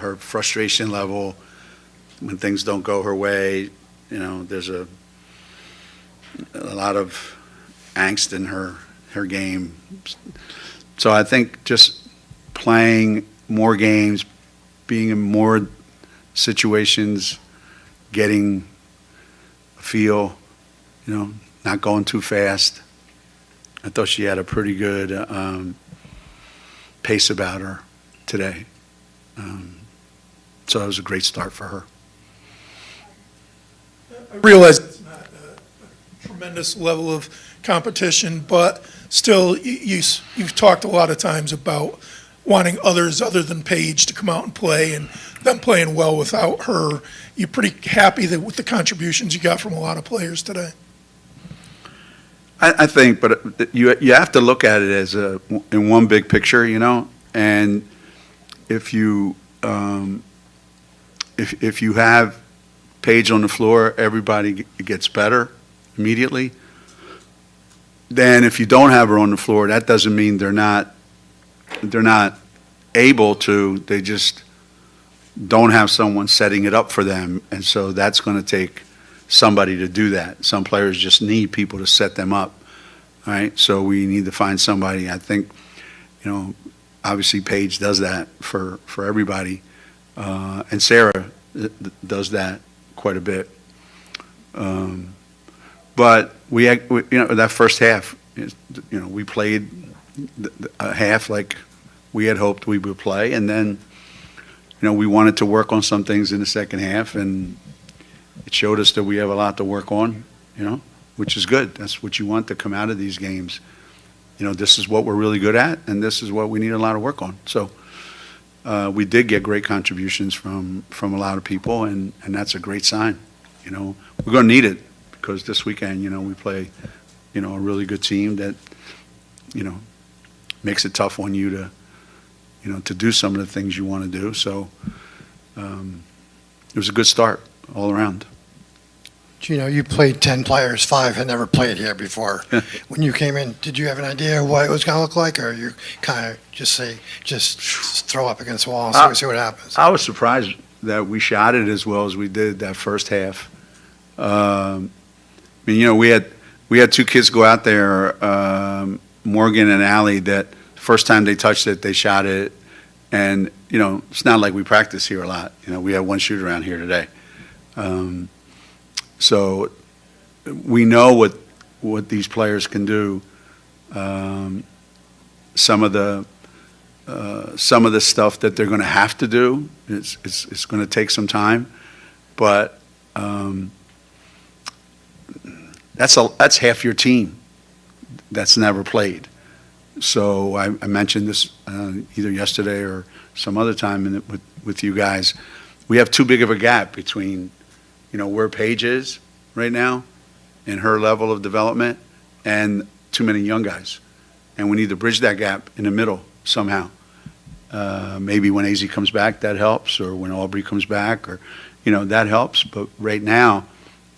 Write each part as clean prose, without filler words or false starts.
her frustration level when things don't go her way. There's a lot of angst in her game. So I think just playing more games, being in more situations, getting a feel, not going too fast. I thought she had a pretty good pace about her today. So it was a great start for her. I realize it's not a tremendous level of competition, but still, you've talked a lot of times about wanting others other than Paige to come out and play, and them playing well without her. You're pretty happy with the contributions you got from a lot of players today? I think, but you have to look at it as in one big picture, and if you if you have Paige on the floor, everybody gets better immediately. Then if you don't have her on the floor, that doesn't mean they're not able to. They just don't have someone setting it up for them, and so that's going to take somebody to do that. Some players just need people to set them up, right? So we need to find somebody. I think, obviously Paige does that for everybody, and Sarah does that quite a bit. But we that first half, we played a half like we had hoped we would play, and then, we wanted to work on some things in the second half, and it showed us that we have a lot to work on, which is good. That's what you want to come out of these games. This is what we're really good at, and this is what we need a lot of work on. So we did get great contributions from a lot of people, and that's a great sign. We're going to need it because this weekend, we play, a really good team that, makes it tough on you to do some of the things you want to do. So it was a good start all around. Geno, you played 10 players, 5 had never played here before. When you came in, did you have an idea what it was going to look like, or you kind of just throw up against the wall and see what happens? I was surprised that we shot it as well as we did that first half. We had 2 kids go out there, Morgan and Allie, that the first time they touched it, they shot it. And, it's not like we practice here a lot. We have 1 shoot around here today. So we know what these players can do. Some of the stuff that they're going to have to do, it's going to take some time, but that's half your team that's never played. So I mentioned this either yesterday or some other time with you guys. We have too big of a gap between where Paige is right now and her level of development and too many young guys. And we need to bridge that gap in the middle somehow. Maybe when AZ comes back, that helps, or when Aubrey comes back, or, that helps. But right now,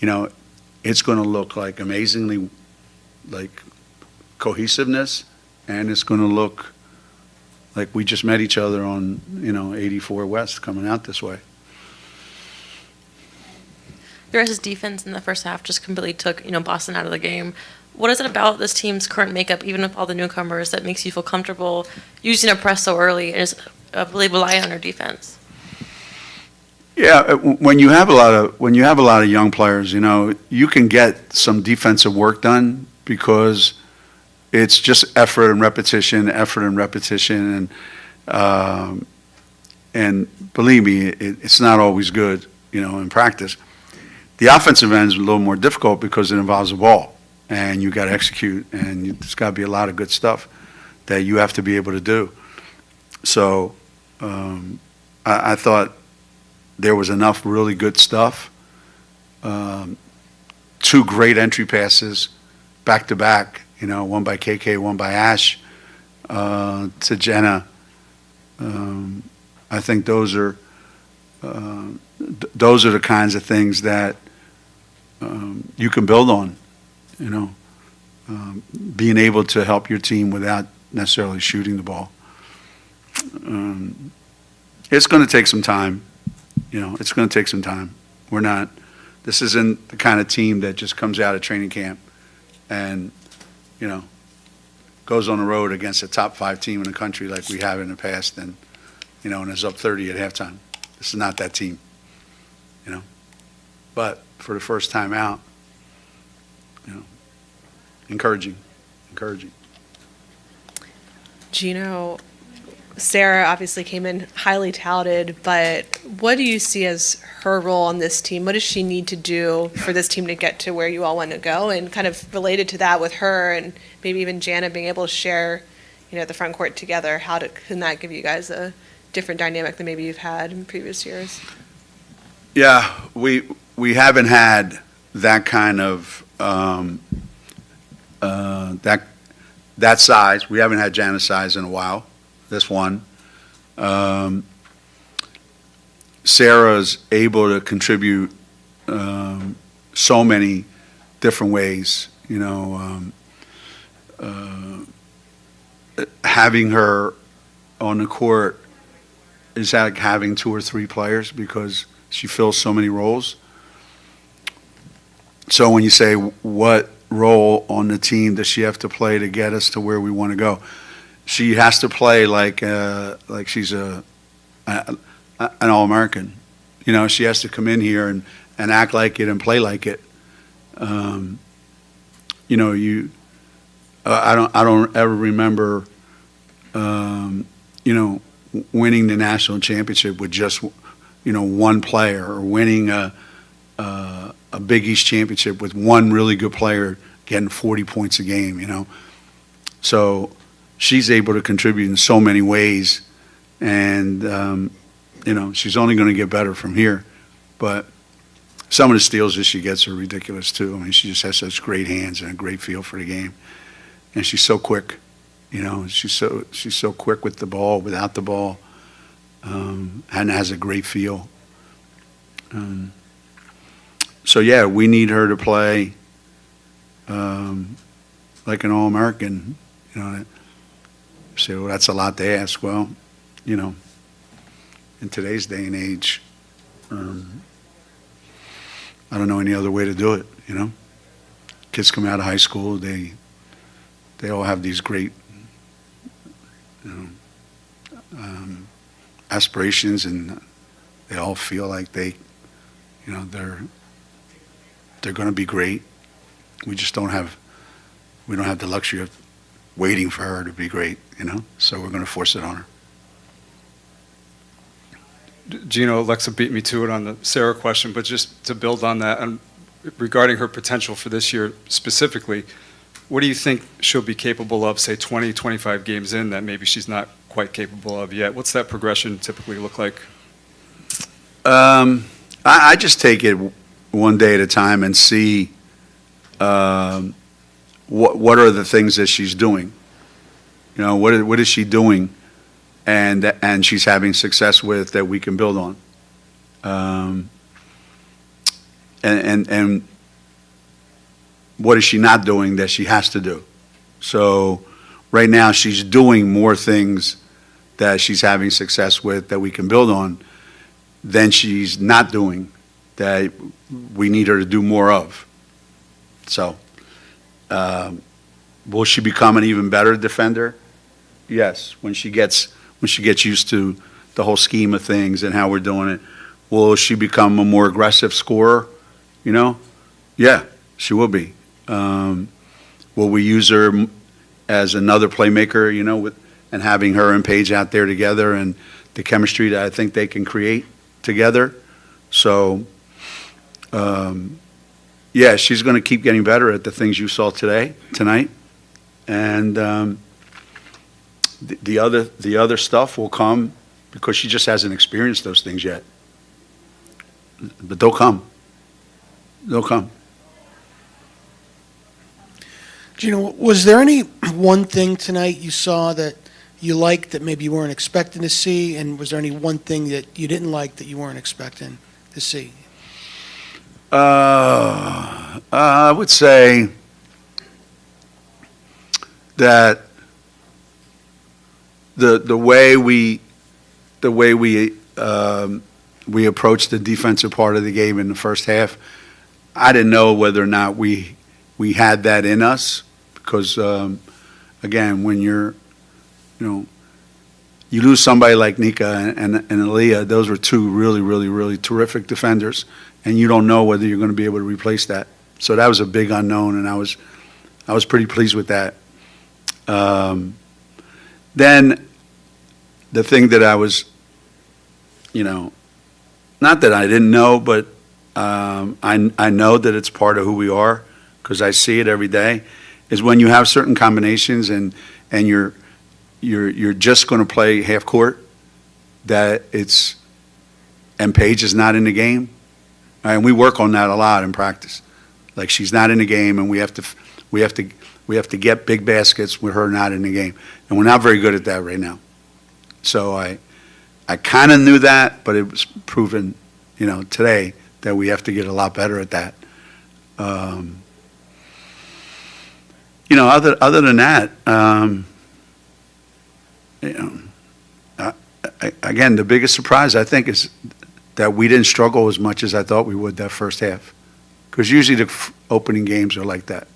it's going to look like amazingly like cohesiveness, and it's going to look like we just met each other on, 84 West coming out this way. Your guys' defense in the first half just completely took, Boston out of the game. What is it about this team's current makeup, even with all the newcomers, that makes you feel comfortable using a press so early and just really rely on your defense? Yeah, when you have a lot of young players, you can get some defensive work done because it's just effort and repetition, and believe me, it's not always good, in practice. The offensive end is a little more difficult because it involves the ball, and you got to execute, and there's got to be a lot of good stuff that you have to be able to do. So I thought there was enough really good stuff. 2 great entry passes back to back, one by KK, one by Ash to Jenna. I think those are the kinds of things that you can build on, being able to help your team without necessarily shooting the ball. It's going to take some time. It's going to take some time. This isn't the kind of team that just comes out of training camp and, goes on the road against a top 5 team in the country like we have in the past and is up 30 at halftime. This is not that team, But for the first time out, encouraging. Geno, Sarah obviously came in highly touted, but what do you see as her role on this team? What does she need to do for this team to get to where you all want to go? And kind of related to that with her and maybe even Jana being able to share, the front court together, can that give you guys a different dynamic than maybe you've had in previous years? Yeah, we haven't had that kind of that size. We haven't had Jana's size in a while. This one. Sarah's able to contribute so many different ways. Having her on the court is like having 2 or 3 players because she fills so many roles. So when you say what role on the team does she have to play to get us to where we want to go, she has to play like she's an All-American. She has to come in here and act like it and play like it. I don't ever remember winning the national championship with just one player, or winning a Big East championship with one really good player getting 40 points a game. So she's able to contribute in so many ways, and she's only going to get better from here. But some of the steals that she gets are ridiculous too. I mean, she just has such great hands and a great feel for the game, and she's so quick. She's so quick with the ball, without the ball, and has a great feel. So yeah, we need her to play like an All-American. Say, well, that's a lot to ask. Well, in today's day and age, I don't know any other way to do it. Kids come out of high school, they all have these great aspirations, and they all feel like they're going to be great. We don't have the luxury of waiting for her to be great, so we're going to force it on her. Geno, Alexa beat me to it on the Sarah question, but just to build on that, and regarding her potential for this year specifically, what do you think she'll be capable of, say, 20, 25 games in that maybe she's not quite capable of yet? What's that progression typically look like? I just take it one day at a time and see what are the things that she's doing. What is she doing and she's having success with that we can build on. And what is she not doing that she has to do? So right now she's doing more things that she's having success with that we can build on than she's not doing that we need her to do more of. So will she become an even better defender? Yes, when she gets used to the whole scheme of things and how we're doing it. Will she become a more aggressive scorer? Yeah, she will be. Will we use her as another playmaker, and having her and Paige out there together and the chemistry that I think they can create together? So, yeah, she's going to keep getting better at the things you saw tonight. And the other stuff will come because she just hasn't experienced those things yet. But they'll come. They'll come. Geno, was there any one thing tonight you saw that you liked that maybe you weren't expecting to see? And was there any one thing that you didn't like that you weren't expecting to see? I would say that the way we the way we approached the defensive part of the game in the first half, I didn't know whether or not we had that in us because, again, when you lose somebody like Nika and Aaliyah, those were two really, really, really terrific defenders, and you don't know whether you're going to be able to replace that. So that was a big unknown, and I was pretty pleased with that. Then the thing that I was, not that I didn't know, but I know that it's part of who we are because I see it every day, is when you have certain combinations and you're just going to play half court, and Paige is not in the game. And we work on that a lot in practice. Like she's not in the game, and we have to get big baskets with her not in the game, and we're not very good at that right now. So I kind of knew that, but it was proven, today that we have to get a lot better at that. Other than that, again, the biggest surprise I think is that we didn't struggle as much as I thought we would that first half, because usually the opening games are like that.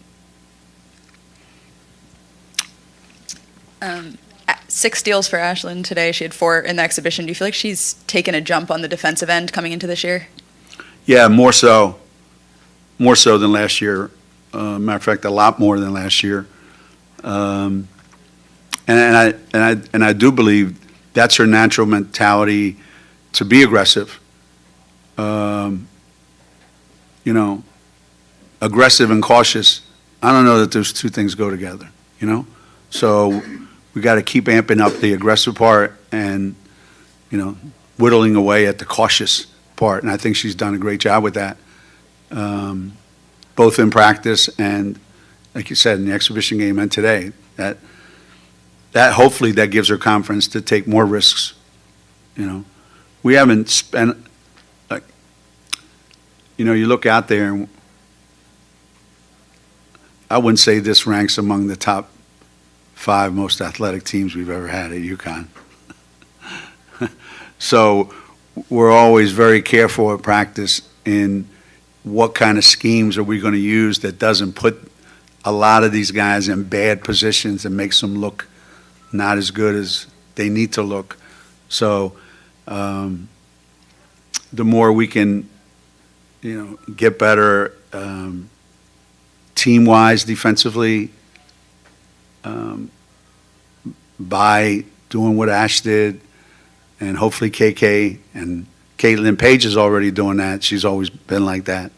6 steals for Ashlyn today. She had 4 in the exhibition. Do you feel like she's taken a jump on the defensive end coming into this year? Yeah, more so than last year. Matter of fact, a lot more than last year. And I do believe that's her natural mentality to be aggressive. Aggressive and cautious. I don't know that those two things go together. So we got to keep amping up the aggressive part and whittling away at the cautious part. And I think she's done a great job with that, both in practice and, like you said, in the exhibition game and today. That hopefully that gives her confidence to take more risks. We haven't spent, you look out there and I wouldn't say this ranks among the top 5 most athletic teams we've ever had at UConn. So we're always very careful at practice in what kind of schemes are we going to use that doesn't put a lot of these guys in bad positions and makes them look not as good as they need to look. So the more we can, get better team-wise defensively by doing what Ash did, and hopefully KK and Caitlin Page is already doing that. She's always been like that.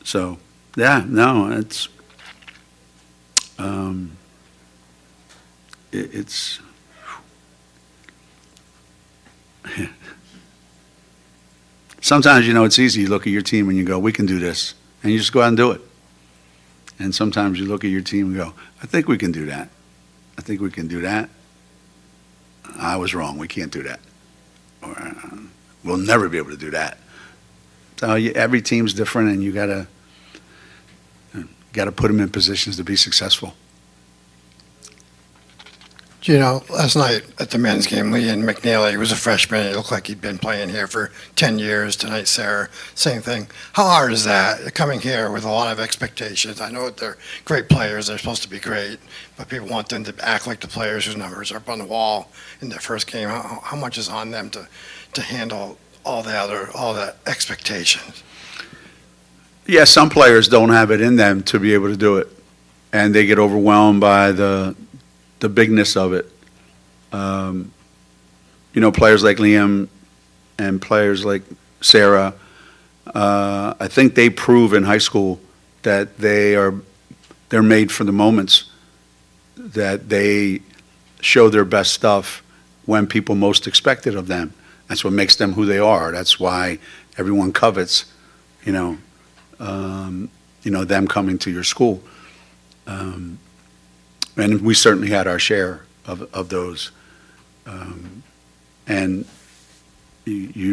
So, yeah, no, it's sometimes, it's easy. You look at your team and you go, we can do this. And you just go out and do it. And sometimes you look at your team and go, I think we can do that. I think we can do that. I was wrong. We can't do that. Or we'll never be able to do that. So every team's different, and you got to put them in positions to be successful. Last night at the men's game, Ian McNeely was a freshman. He looked like he'd been playing here for 10 years. Tonight, Sarah, same thing. How hard is that, coming here with a lot of expectations? I know that they're great players. They're supposed to be great, but people want them to act like the players whose numbers are up on the wall in their first game. How much is on them to handle all that expectations? Yeah, some players don't have it in them to be able to do it, and they get overwhelmed by the bigness of it. Players like Liam and players like Sarah, I think they prove in high school that they're made for the moments, that they show their best stuff when people most expect it of them. That's what makes them who they are. That's why everyone covets, them coming to your school. And we certainly had our share of those. And I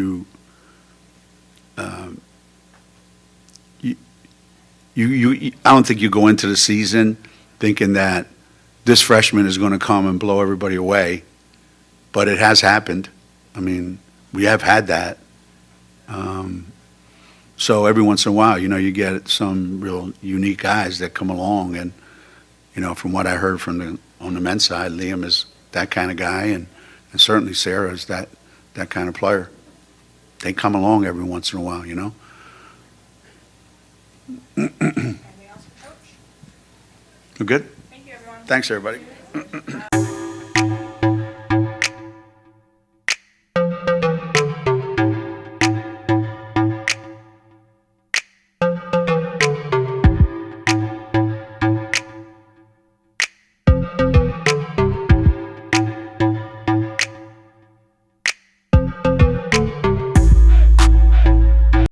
don't think you go into the season thinking that this freshman is going to come and blow everybody away. but it has happened. I mean, we have had that. So every once in a while, you know, you get some real unique guys that come along, and, you know, from what I heard on the men's side, Liam is that kind of guy, and certainly Sarah is that kind of player. They come along every once in a while, you know? Anything else for Coach? We're good? Thank you, everyone. Thanks, everybody.